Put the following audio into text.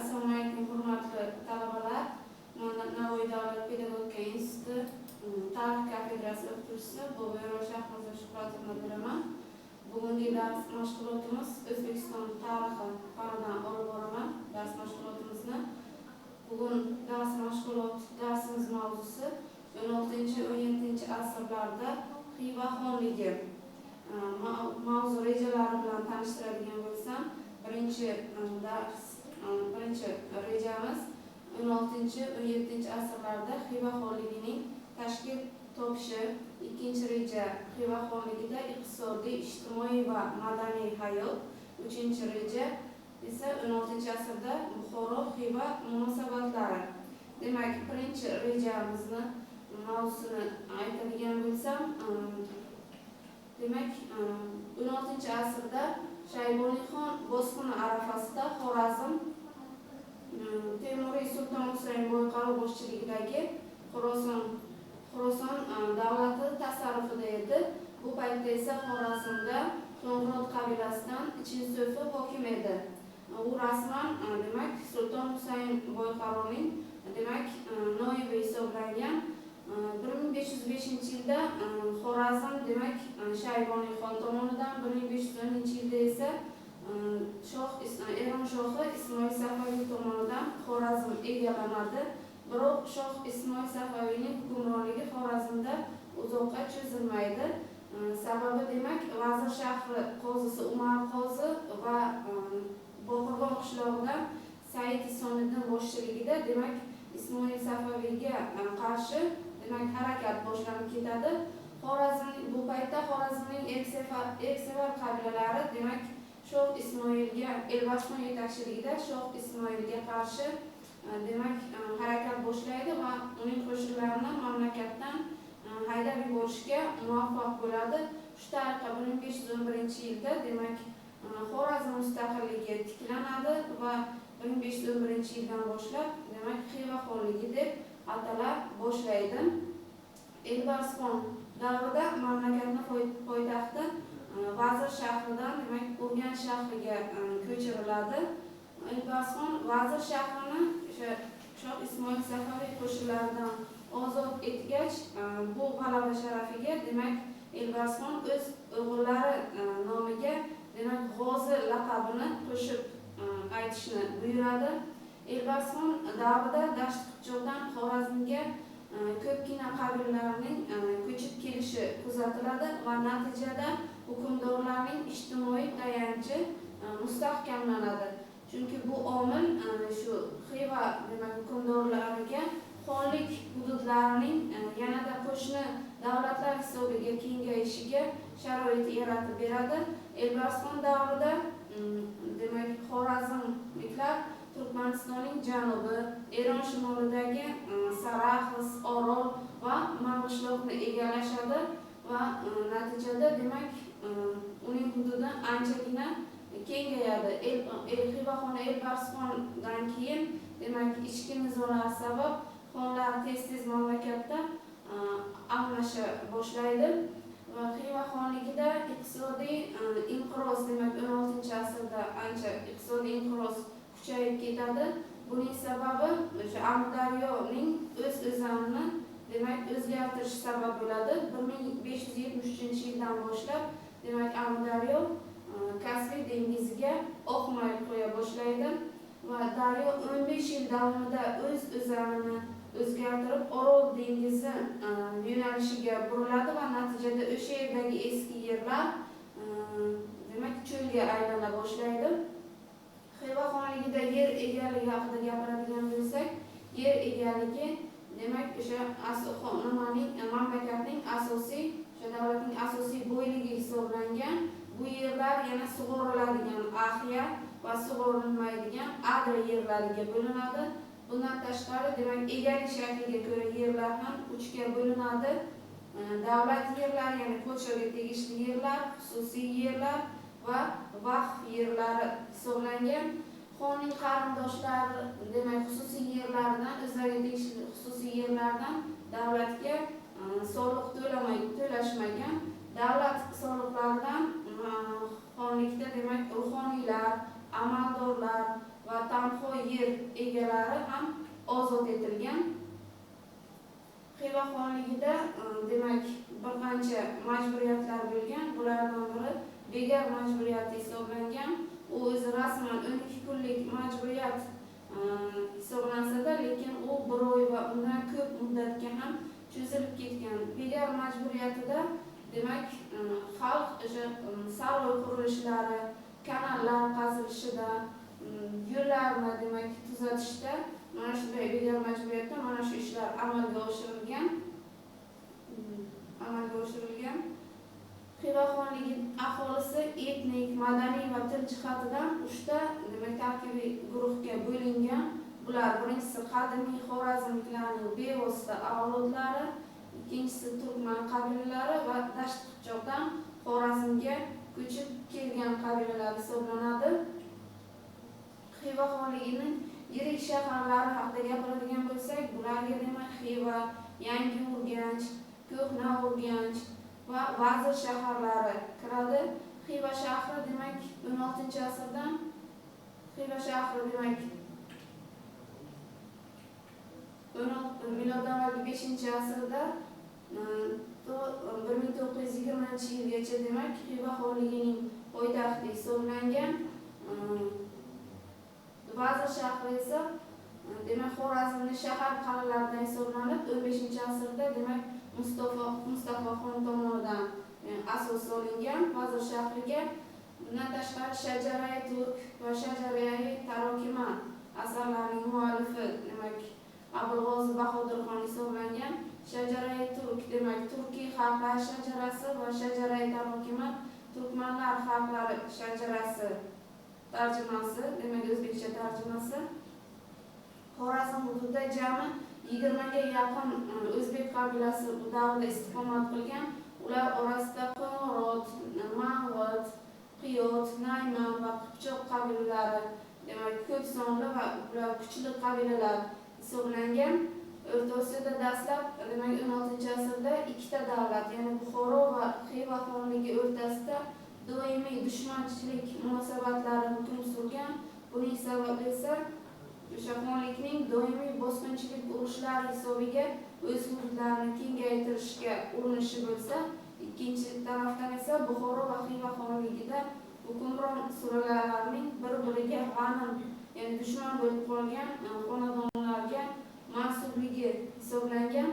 Assalomu alaykum hurmatli talabalar. Men Navoiy davlat pedagogika instituti tarix kafedrasi o'qituvchisi Bo'g'irov Shahnoza Shuhratovna bo'laman. Bugungi dars mashg'ulotimiz O'zbekiston tarixi fanidan olib boraman. Dars mashg'ulotimizni bugun darsimiz mavzusi 16-17 asrlarda Xiva xonligi mavzu rejalari bilan tanishtiradigan bo'lsam, birinchi rejamiz 16-17 asrlarda Xiva xonligining tashkil topishi. Ikkinchi reja Xiva xonligida iqtisodiy, ijtimoiy va madaniy hayot. Uchinchi reja esa 16-asrda Buxoro Xiva munosabatlari. Demak, birinchi rejamizni mavzusini aytadigan bo'lsam, demak 16-asrda Shayboniyxon bosqini arafasida Xorazm Temuriy Sulton Husayn Boyqaro boshchiligidagi Xorason davlati tasarrufida edi. Bu paytda esa Xorazmda Qo'ng'irot qabilasidan Chinso'fi hokim edi. U rasman demak Sulton Husayn Boyqaroning demak noibi hisoblangan. 1505-yilda Xorazm demak Shayboniyxon tomonidan, 1510-yilda esa Eron shohi Ismoil Safaviy tomonidan Xorazm egallanadi. Biroq shoh Ismoil Safaviyning hukmronligi Xorazmda uzoqqa cho'zilmaydi. Sababi demak Vazir shahri qozisi Umar qozi va Boqirbon qishlog'idan Said Isoniddin boshchiligida demak Ismoil Safaviyga qarshi demak harakat boshlanib ketadi. Bu paytda Xorazmning eksevar qabilalari demak Shoh Ismoilga, Elbasxon yetakchiligida Shoh Ismoilga qarshi demak harakat boshlaydi va uning qo'shinlarini mamlakatdan haydab yuborishga muvaffaq bo'ladi. Shu tariqa 1511-yilda demak Xorazm mustaqilligi tiklanadi va 1511-yildan boshlab demak Xiva xonligi deb atala boshlaydi. Elbasxon davrida mamlakatning poytaxti Vazir shahridan demak Urganch shahriga ko'chiriladi. Elbasxon Vazir shahrini Shoh Ismoil Safaviy qo'shinlaridan ozod etgach, bu g'alaba sharafiga demak Elbasxon o'z o'g'illari nomiga demak G'ozi laqabini qo'shib aytishni buyuradi. Elbasxon davrida Dasht Qipchoqdan Xorazmga ko'pgina qabilalarning ko'chib kelishi kuzatiladi va natijada hukmdorlarning ijtimoiy tayanchi mustahkamlanadi. Chunki bu omil shu Xiva demak hukmdorlariga xonlik hududlarining yanada qo'shni davlatlar hisobiga kengayishiga sharoit yaratib beradi. Elbasxon davrida demak Xorazmliklar Turkmanistonning janubi, Eron shimolidagi Saraxis, Orol va Mang'ishloqni egallashadi va natijada demak uning hududi anchagina kengayadi. Xiva xoni Elbasxondan keyin demak ichki nizolar sabab xonlar tez mamlakatda almasha boshlaydi va Xiva xonligida iqtisodiy inqiroz demak 16-asrda ancha iqtisodiy inqiroz kuchayib ketadi. Buning sababi o'sha Amudaryoning o'z-o'zanini demak o'zgartirish sabab bo'ladi. 1573-yildan boshlab demak Amudaryo Kaspiy dengiziga oqmay qo'ya boshlaydi va daryo 15 yil davomida o'z-o'zanini o'zgartirib Orol dengizi yo'nalishiga buriladi va natijada o'sha yerdagi eski yerlar demak cho'lga aylana boshlaydi. Xiva xonligida yer egaligi haqida gapiradigan bo'lsak, yer egaligi demak o'sha mamlakatning asosiy, o'sha davlatning asosiy boyligi hisoblangan. Bu yerlar yana sug'oriladigan Axiya va sug'orilmaydigan Adra yerlariga bo'linadi. Bundan tashqari demak egalik shakliga ko'ra yerlar ham 3ga bo'linadi. Davlat yerlari, ya'ni podshoga tegishli yerlar, xususiy yerlar va vaqf yerlari hisoblangan. Xonning qarindoshlari demak xususiy yerlardan, o'zlariga tegishli xususiy yerlardan davlatga soliq to'lashmagan. Davlat soliqlaridan xonlikda demak ruhoniylar, amaldorlar va tanho yer egalari ham ozod etilgan. Xiva xonligida demak bir qancha majburiyatlar bo'lgan. Bulardan biri bekor majburiyati hisoblangan. U o'zi rasman 12 kunlik majburiyat hisoblansa-da, lekin u 1 oy va undan ko'p muddatga ham cho'zilib ketgan. Bekor majburiyatida demak xalq o'sha saroy qurilishlari, kanallar qazilishida, yo'llarni demak tuzatishda mana shunday bekor majburiyatda mana shu ishlar amalga oshirilgan. Xiva xonligi aholisi etnik, madaniy va til jihatidan 3 ta demak tarkibiy guruhga bo'lingan. Bular birinchisi qadimiy xorazmliklarning bevosita avlodlari, ikkinchisi turkman qabilalari va dasht qipchoqdan Xorazmga ko'chib kelgan qabilalar hisoblanadi. Xiva xonligining yirik shaharlari haqida gapiradigan bo'lsak, bularga demak Xiva, Yangi Urganch, Ko'hna Urganch va Vazir shaharlari kiradi. Xiva shahri demak 16-asrdan miloddan avvalgi 5-asrda 1920-yilgacha demak Xiva xonligining poytaxti hisoblangan. Vazir shahri esa demak Xorazmning shahar qal'alaridan hisoblanib 15-asrda demak Mustafa xon tomonidan asos solingan. Vazir shahriga bundan tashqari Shajarai Turk va Shajarai Tarokima asarlarining muallifi demak Abulg'ozi Bahodirxon hisoblangan. Shajarai Turk demak Turkiy xalqlar shajarasi va Shajarai Tarokima turkmanlar xalqlari shajarasi tarjimasi, demak o'zbekcha tarjimasi. Xorazm hududida jami 20 ga yaqin o'zbek qabilasi bu davrda istiqomat qilgan. Ular orasida Qo'ng'irot, Mang'ot, Qiyot, Nayman va Qipchoq qabilalari demak ko'p sonli va ular kuchli qabilalar hisoblangan. O'rta Osiyoda dastlab demak 16-asrda 2 ta davlat, ya'ni Buxoro va Xiva xonligi o'rtasida doimiy dushmanchilik munosabatlari hukm surgan. Buning sababi esa o'sha xonlikning doimiy bosqinchilik urushlari hisobiga o'z hududlarini kengaytirishga urinishi bo'lsa, ikkinchi tarafdan esa Buxoro va Xiva xonligida hukmron suralarning bir-biriga g'anim, ya'ni dushman bo'lib qolgan xonadonlarga mansubligi hisoblangan.